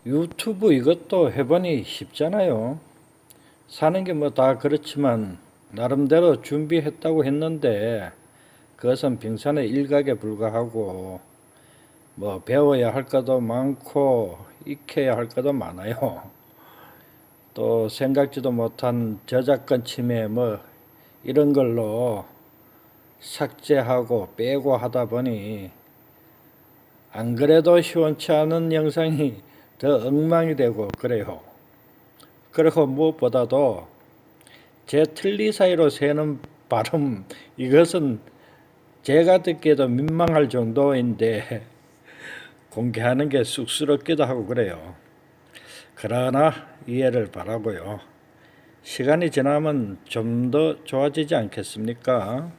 유튜브 이것도 해보니 쉽잖아요. 사는 게 뭐 다 그렇지만 나름대로 준비했다고 했는데 그것은 빙산의 일각에 불과하고 뭐 배워야 할 것도 많고 익혀야 할 것도 많아요. 또 생각지도 못한 저작권 침해 뭐 이런 걸로 삭제하고 빼고 하다 보니 안 그래도 시원치 않은 영상이 더 엉망이 되고 그래요. 그리고 무엇보다도 제 틀니 사이로 새는 발음 이것은 제가 듣기에도 민망할 정도인데 공개하는 게 쑥스럽기도 하고 그래요. 그러나 이해를 바라고요. 시간이 지나면 좀 더 좋아지지 않겠습니까?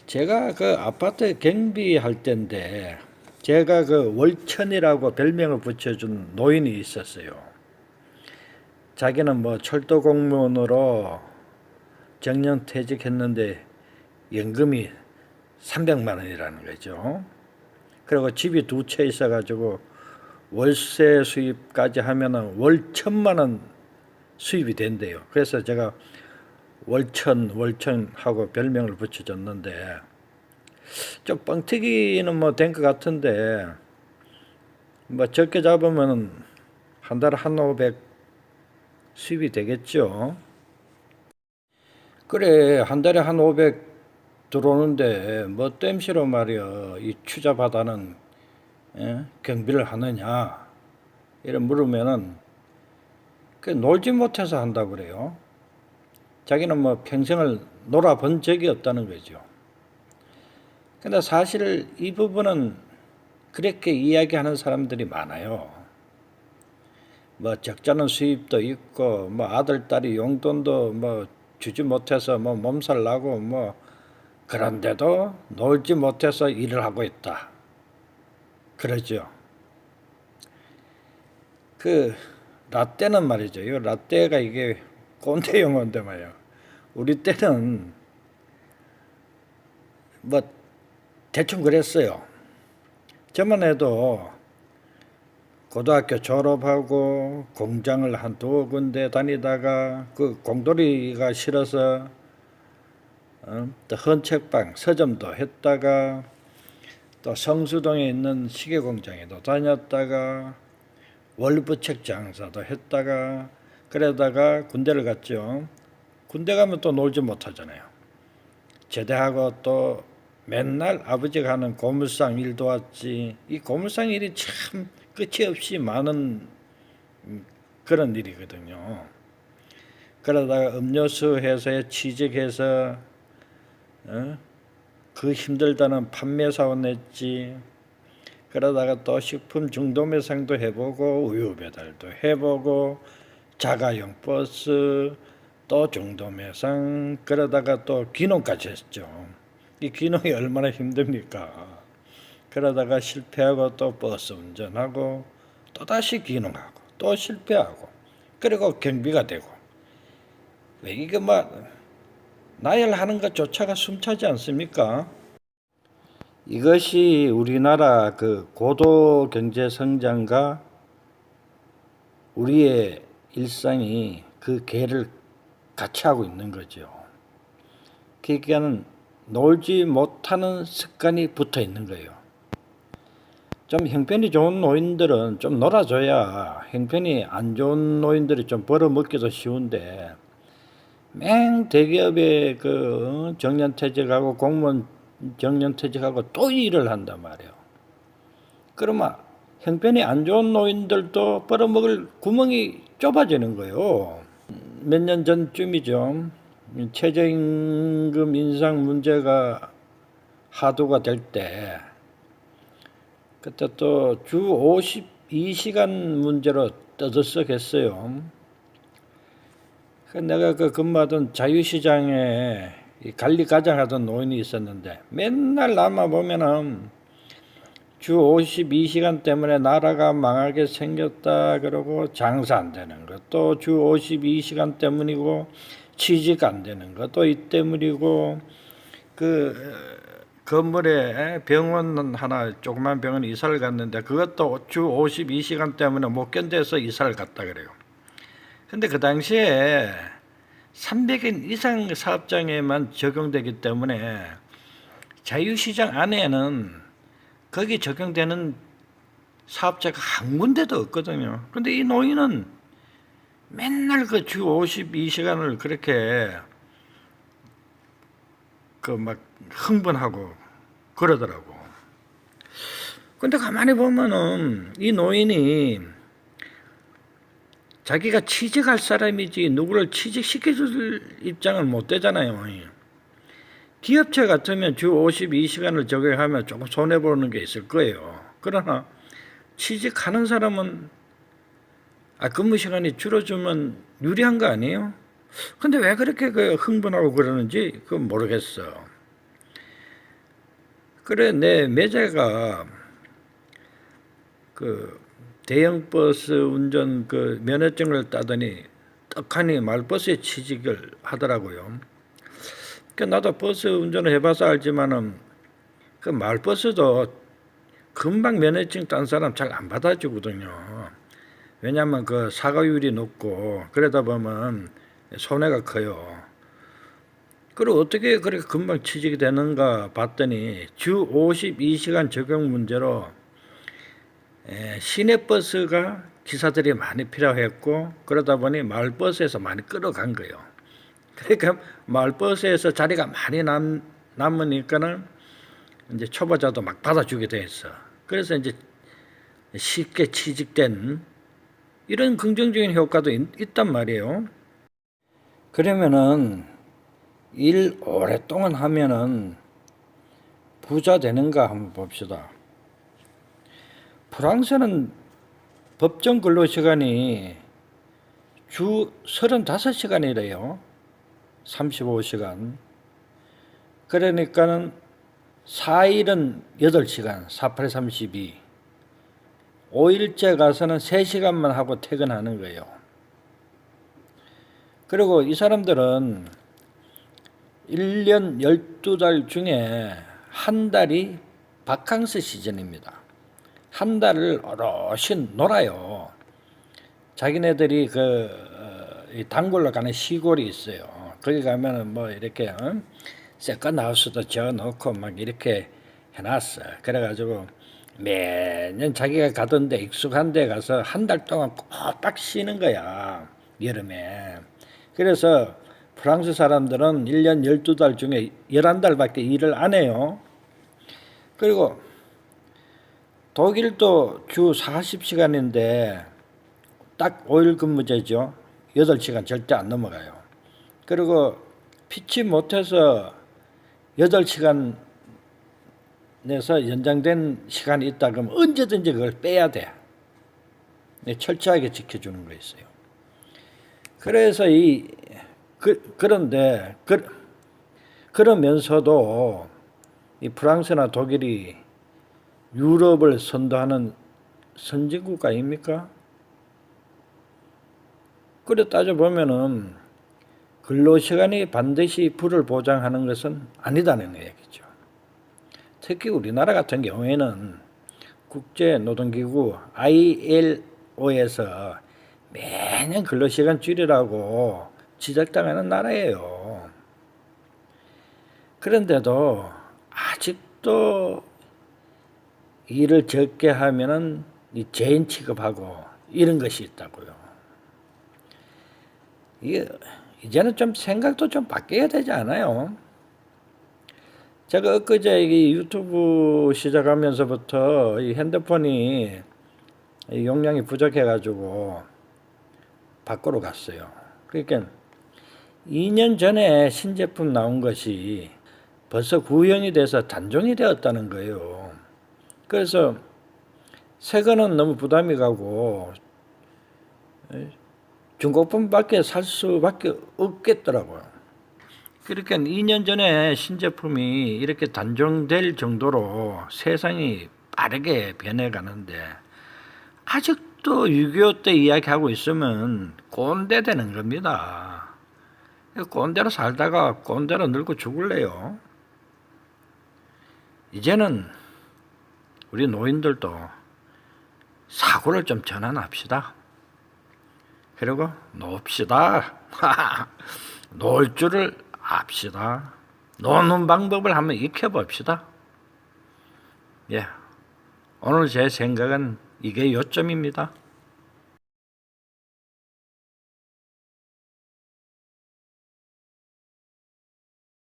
제가 그 아파트 경비할 때인데 제가 그 월천이라고 별명을 붙여준 노인이 있었어요. 자기는 뭐 철도 공무원으로 정년퇴직했는데 연금이 300만 원이라는 거죠. 그리고 집이 두 채 있어가지고 월세 수입까지 하면은 월 1,000만 원 수입이 된대요. 그래서 제가 월천 하고 별명을 붙여줬는데 좀 뻥튀기는 뭐 된 것 같은데 뭐 적게 잡으면 한 달에 한 500 수입이 되겠죠. 그래 한 달에 한 500 들어오는데 뭐 땜시로 말이야 이 추자 바다는 경비를 하느냐 이래 물으면은 그 놀지 못해서 한다고 그래요. 자기는 뭐 평생을 놀아본 적이 없다는 거죠. 근데 사실 이 부분은 그렇게 이야기하는 사람들이 많아요. 뭐 적잖은 수입도 있고 뭐 아들 딸이 용돈도 뭐 주지 못해서 뭐 몸살 나고 뭐 그런데도 놀지 못해서 일을 하고 있다. 그러죠. 그 라떼는 말이죠. 이 라떼가 이게 꼰대 용어인데 말이야. 우리 때는 뭐 대충 그랬어요. 저만 해도 고등학교 졸업하고 공장을 한 2군데 다니다가 그 공돌이가 싫어서 또 헌책방 서점도 했다가 또 성수동에 있는 시계공장에도 다녔다가 월부책 장사도 했다가 그러다가 군대를 갔죠. 군대 가면 또 놀지 못하잖아요. 제대하고 또 맨날 아버지가 하는 고물상 일 도왔지. 이 고물상 일이 참 끝이 없이 많은 그런 일이거든요. 그러다가 음료수 회사에 취직해서 그 힘들다는 판매사원 했지. 그러다가 또 식품 중도 매상도 해보고 우유 배달도 해보고 자가용 버스 또 중도 매상 그러다가 또 귀농까지 했죠. 이 귀농이 얼마나 힘듭니까? 그러다가 실패하고 또 버스 운전하고 또 다시 귀농하고 또 실패하고 그리고 경비가 되고 왜 이게 막 나열하는 것조차가 숨차지 않습니까? 이것이 우리나라 그 고도 경제 성장과 우리의 일상이 그 궤를 같이 하고 있는 거죠. 그러니까는 놀지 못하는 습관이 붙어 있는 거예요. 좀 형편이 좋은 노인들은 좀 놀아줘야 형편이 안 좋은 노인들이 좀 벌어먹기도 쉬운데 맹 대기업에 그 정년퇴직하고 공무원 정년퇴직하고 또 일을 한단 말이에요. 그러면 형편이 안 좋은 노인들도 벌어먹을 구멍이 좁아지는 거예요. 몇 년 전쯤이죠. 최저임금 인상 문제가 화두가 될 때 그때 또 주 52시간 문제로 떠들썩했어요. 내가 그 근무하던 자유시장에 관리과장 노인이 있었는데 맨날 나만 보면은 주 52시간 때문에 나라가 망하게 생겼다 그러고 장사 안 되는 거 또 주 52시간 때문이고 취직 안 되는 거 또 이 때문이고 그 건물에 병원 하나, 조그만 병원 이사를 갔는데 그것도 주 52시간 때문에 못 견뎌서 이사를 갔다 그래요. 근데 그 당시에 300인 이상 사업장에만 적용되기 때문에 자유시장 안에는 거기 적용되는 사업자가 한 군데도 없거든요. 근데 이 노인은 맨날 그 주 52시간을 그렇게 그 막 흥분하고 그러더라고. 근데 가만히 보면은 이 노인이 자기가 취직할 사람이지 누구를 취직시켜줄 입장을 못 되잖아요. 기업체 같으면 주 52시간을 적용하면 조금 손해보는 게 있을 거예요. 그러나 취직하는 사람은 근무 시간이 줄어주면 유리한 거 아니에요? 근데 왜 그렇게 흥분하고 그러는지 그건 모르겠어. 그래, 내 매제가 그 대형 버스 운전 그 면허증을 따더니 떡하니 말버스에 취직을 하더라고요. 그러니까 나도 버스 운전을 해봐서 알지만은 그 말버스도 금방 면허증 딴 사람 잘 안 받아주거든요. 왜냐하면 그 사과율이 높고 그러다 보면 손해가 커요. 그리고 어떻게 그렇게 금방 취직이 되는가 봤더니 주 52시간 적용 문제로 시내버스가 기사들이 많이 필요했고 그러다 보니 마을버스에서 많이 끌어간 거예요. 그러니까 마을버스에서 자리가 많이 남으니까는 이제 초보자도 막 받아주게 돼 있어. 그래서 이제 쉽게 취직된 이런 긍정적인 효과도 있단 말이에요. 그러면은 일 오랫동안 하면은 부자 되는가 한번 봅시다. 프랑스는 법정 근로시간이 주 35시간이래요. 35시간. 그러니까는 4일은 8시간, 48, 32. 5일째 가서는 3시간만 하고 퇴근하는 거예요. 그리고 이 사람들은 1년 12달 중에 한 달이 바캉스 시즌입니다. 한 달을 오롯이 놀아요. 자기네들이 단골로 가는 시골이 있어요. 거기 가면은 뭐 이렇게 세컨하우스도 지어놓고 막 이렇게 해놨어. 그래가지고 매년 자기가 가던 데 익숙한 데 가서 한 달 동안 꼬박 쉬는 거야. 여름에. 그래서 프랑스 사람들은 1년 12달 중에 11달밖에 일을 안 해요. 그리고 독일도 주 40시간인데 딱 5일 근무제죠. 8시간 절대 안 넘어가요. 그리고 피치 못해서 8시간 내서 연장된 시간이 있다 그러면 언제든지 그걸 빼야 돼. 철저하게 지켜주는 거 있어요. 그래서 그런데 그러면서도 이 프랑스나 독일이 유럽을 선도하는 선진국가입니까? 그래 따져보면은 근로시간이 반드시 부를 보장하는 것은 아니다는 얘기죠. 특히 우리나라 같은 경우에는 국제노동기구 ILO에서 매년 근로시간 줄이라고 지적당하는 나라예요. 그런데도 아직도 일을 적게 하면은 이 죄인 취급하고 이런 것이 있다고요. 이제는 좀 생각도 좀 바뀌어야 되지 않아요? 제가 엊그제 이 유튜브 시작하면서부터 이 핸드폰이 용량이 부족해가지고 밖으로 갔어요. 그러니까 2년 전에 신제품 나온 것이 벌써 구형이 돼서 단종이 되었다는 거예요. 그래서 새 거는 너무 부담이 가고 중고품밖에 살 수밖에 없겠더라고요. 그러니까 2년 전에 신제품이 이렇게 단종될 정도로 세상이 빠르게 변해가는데 아직도 6.25 때 이야기하고 있으면 꼰대 되는 겁니다. 꼰대로 살다가 꼰대로 늙고 죽을래요. 이제는 우리 노인들도 사고를 좀 전환합시다. 그리고 놉시다. 놀 줄을 압시다. 노는 방법을 한번 익혀봅시다. 예, 오늘 제 생각은 이게 요점입니다.